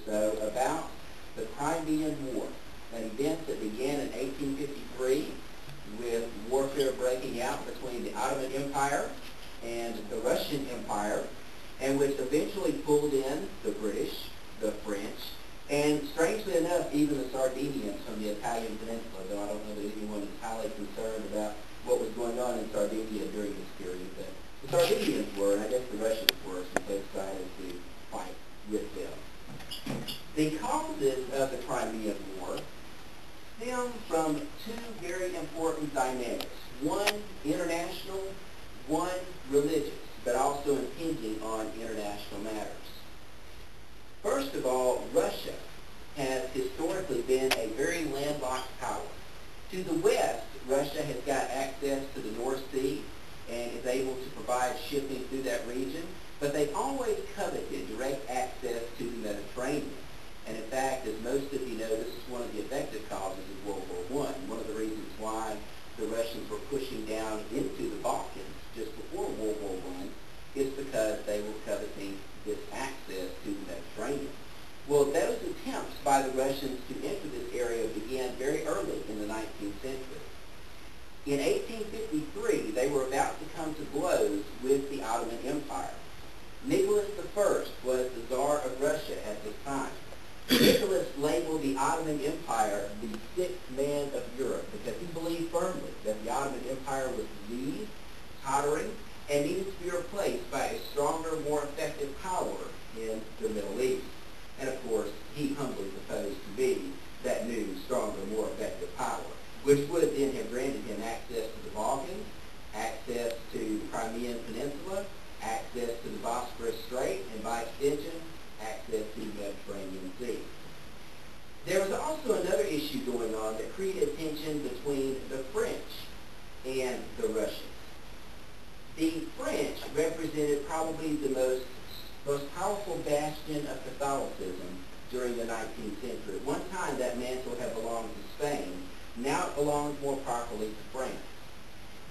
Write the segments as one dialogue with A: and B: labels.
A: so about the Crimean War, an event that began in 1853 with warfare breaking out between the Ottoman Empire and the Russian Empire, and which eventually pulled in the British, the French, and strangely enough, even the Sardinians from the Italian peninsula, though I don't know that anyone is highly concerned about what was going on in Sardinia during this period. But the Sardinians were, and I guess the Russians were, since they decided to fight with them. The causes of the Crimean War stem from two very important dynamics. One international, one religious, but also impinging on international matters. First of all, Russia has historically been a very landlocked power. To the west, Russia has got access to the North Sea and is able to provide shipping through that region, but they've always coveted direct access to the Mediterranean. And in fact, as most of you know, this is one of the effective causes of World War I. One of the reasons why the Russians were pushing down into the Balkans just before World War I is because they were coveting this access to the Mediterranean. Well, those attempts by the Russians to enter this area began very early in the 19th century. In 1853, they were about to come to blows with the Ottoman Empire. Nicholas I was the Tsar of Russia at this time. Nicholas labeled the Ottoman Empire the sixth man of Europe because he believed firmly that the Ottoman Empire was weak, tottering, and needed to be replaced by a stronger, more effective power in the Middle East. And of course, he humbly proposed to be that new, stronger, more effective power, which would then have granted him access to the Balkans, access to the Crimean Peninsula, access to the Bosphorus Strait, and by extension, access to the Mediterranean Sea. There was also another issue going on that created tension between the French and the Russians. The French represented probably the most powerful bastion of Catholicism during the 19th century. At one time, that mantle had belonged to Spain. Now it belongs more properly to France.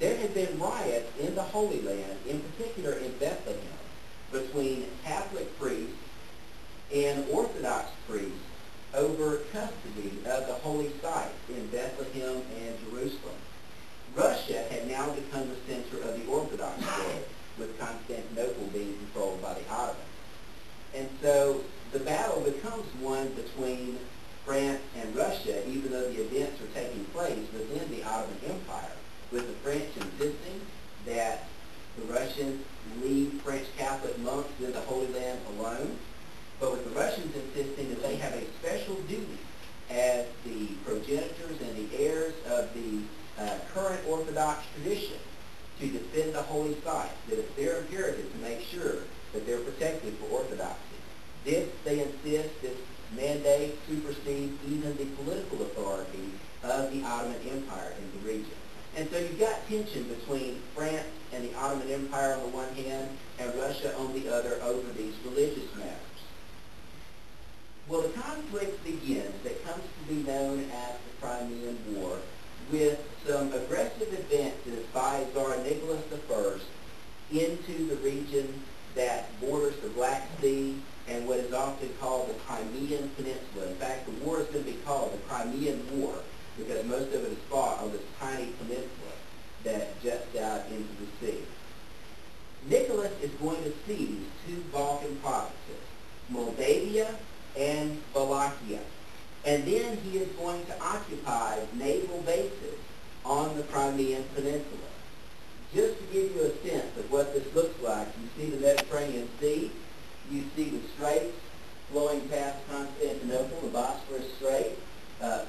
A: There had been riots in the Holy Land, in particular in Bethlehem, between Catholic priests and Orthodox priests over custody of the holy sites in Bethlehem and Jerusalem. Russia had now become the center of the Orthodox world, with Constantinople being controlled by the Ottomans. And so the battle becomes one between France and Russia, even though the events are taking place within the Ottoman Empire, with the French insisting that the Russians leave French Catholic monks in the Holy Land alone, but with the Russians insisting that they have a special duty as the progenitors and the heirs of the current Orthodox tradition to defend the holy sites, that it's their imperative to make sure that they're protected for Orthodoxy. This, they insist, this mandate supersedes even the political authority of the Ottoman Empire in the region. And so you've got tension between France and the Ottoman Empire on the one hand, and Russia on the other over these religious matters. Well, the conflict begins that comes to be known as the Crimean War with some aggressive advances by Tsar Nicholas I into the region that borders the Black Sea and what is often called the Crimean Peninsula. In fact, the war is going to be called the Crimean War because most of it is fought on this tiny peninsula that juts out into the sea. Nicholas is going to seize two Balkan provinces, Moldavia and Wallachia. And then he is going to occupy naval bases on the Crimean Peninsula. Just to give you a sense of what this looks like, you see the Mediterranean Sea, you see the straits flowing past Constantinople, the Bosphorus Strait,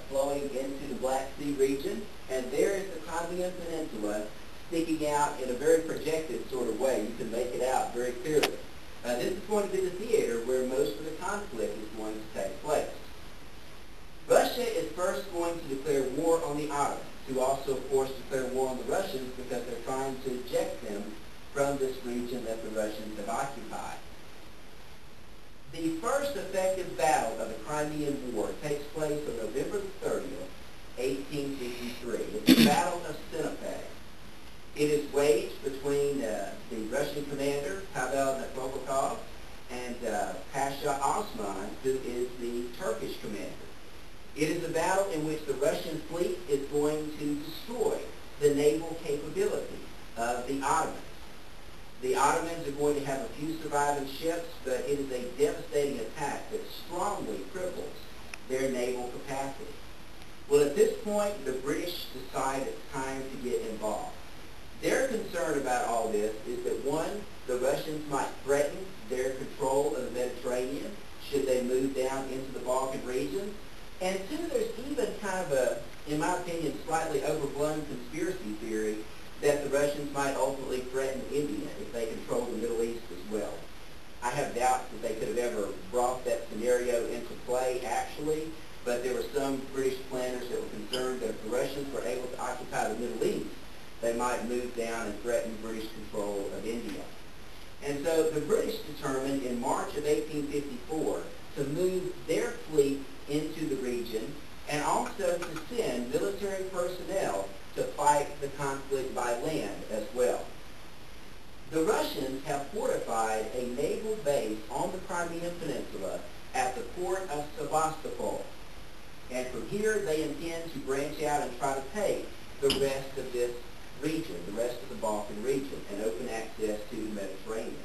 A: flowing into the Black Sea region, and there is the Crimean Peninsula sticking out in a very projected sort of way. You can make it out very clearly. This is going to be the theater where most of the conflict is going to take place. Russia is first going to declare war on the Ottomans, who also, of course, declare war on the Russians because they're trying to eject them from this region that the Russians have occupied. The first effective battle of the Crimean War takes place on November the 30th, 1853. It's the Battle of Sinope. It is waged between the Russian commander, Pavel Nekrobakov, and Pasha Osman, who is It is a battle in which the Russian fleet is going to destroy the naval capability of the Ottomans. The Ottomans are going to have a few surviving ships, but it is a devastating attack that strongly cripples their naval capacity. Well, at this point, the British decide it's time to get involved. Their concern about all this is that, one, the Russians might threaten their control of the Mediterranean should they move down into the Balkan region. And two, there's even kind of a, in my opinion, slightly overblown conspiracy theory that the Russians might ultimately threaten India if they control the Middle East as well. I have doubts that they could have ever brought that scenario into play, actually, but there were some British planners that were concerned that if the Russians were able to occupy the Middle East, they might move down and threaten British control of India. And so the British determined in March of 1854 to move their fleet into the region and also to send military personnel to fight the conflict by land as well. The Russians have fortified a naval base on the Crimean Peninsula at the port of Sevastopol. And from here they intend to branch out and try to take the rest of this region, the rest of the Balkan region, and open access to the Mediterranean.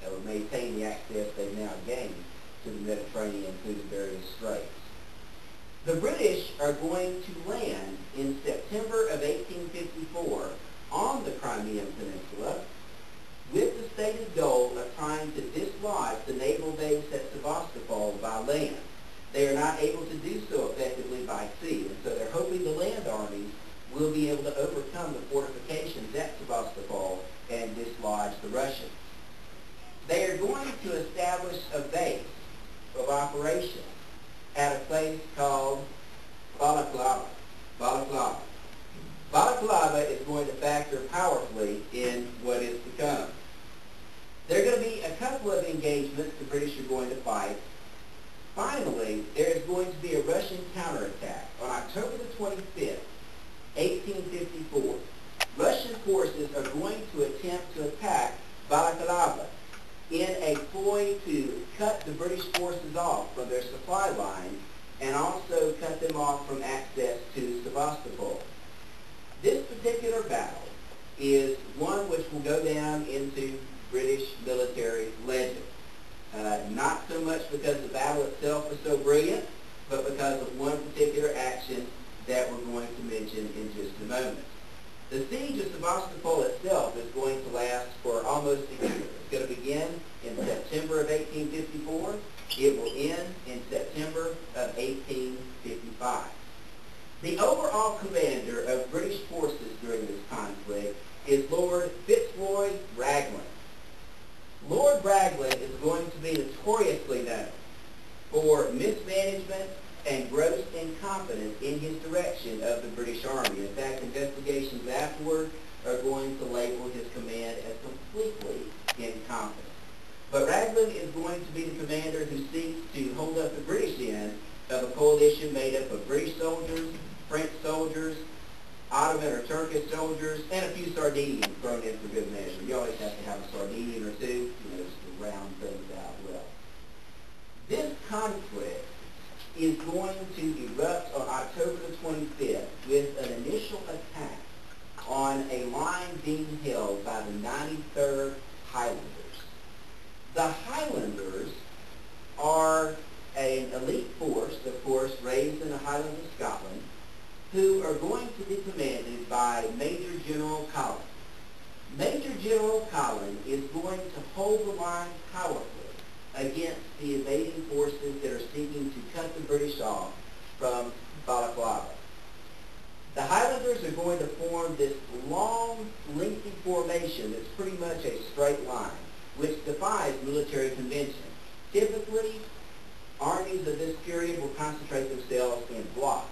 A: They will maintain the access they've now gained to the Mediterranean through the various straits. The British are going to land in September of 1854 on the Crimean Peninsula with the stated goal of trying to dislodge the naval base at Sevastopol by land. They are not able to do so effectively by sea, and so they're hoping the land armies will be able to overcome the fortifications at Sevastopol and dislodge the Russians. They are going to establish a base of operations at a place called Balaclava. Balaclava is going to factor powerfully in what is to come. There are going to be a couple of engagements the British are going to fight. Finally, there is going to be a Russian counterattack on October the 25th, 1854. Russian forces are going to attempt to attack Balaclava in a ploy to cut the British forces off from their supply line and also cut them off from access to Sevastopol. This particular battle is one which will go down into British military legend. Not so much because the battle itself was so brilliant, but because of one particular action that we're going to mention in just a moment. The siege of Sevastopol itself is going to last for almost a year. It's going to begin in September of 1854. It will end in September of 1855. The overall commander of British forces during this conflict is Lord Fitzroy Raglan. Lord Raglan is going to be notoriously known for mismanagement and gross incompetence in his direction of the British Army. In fact, investigations afterward are going to label his command as completely incompetent. But Raglan is going to be the commander who seeks to hold up the British end of a coalition made up of British soldiers, French soldiers, Ottoman or Turkish soldiers, and a few Sardinians thrown in for good measure. You always have to have a Sardinian or two, just to round things out well. This conflict is going to erupt on October the 25th with an initial attack on a line being held by the 93rd Highlanders. The Highlanders are an elite force, of course, raised in the Highlands of Scotland, who are going to be commanded by Major General Collin. Major General Collin is going to hold the line powerfully against the invading forces that are seeking to cut the British off from Balaclava. The Highlanders are going to form this long, lengthy formation that's pretty much a straight line, which defies military convention. Typically, armies of this period will concentrate themselves in blocks.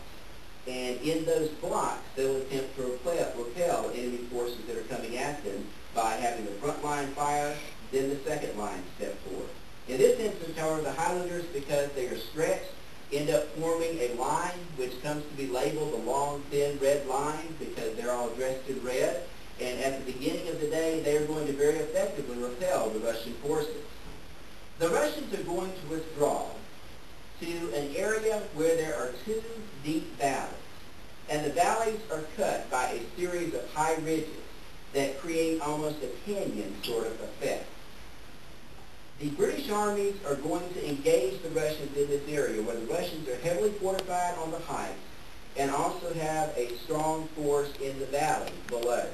A: And in those blocks, they'll attempt to repel enemy forces that are coming at them by having the front line fire, then the second line step forward. In this instance, however, the Highlanders, because they are stretched, end up forming a line which comes to be labeled the long, thin red line because they're all dressed in red. And at the beginning of the day, they are going to very effectively repel the Russian forces. The Russians are going to withdraw to an area where there are two deep valleys. And the valleys are cut by a series of high ridges that create almost a canyon sort of effect. The British armies are going to engage the Russians in this area where the Russians are heavily fortified on the heights and also have a strong force in the valley below.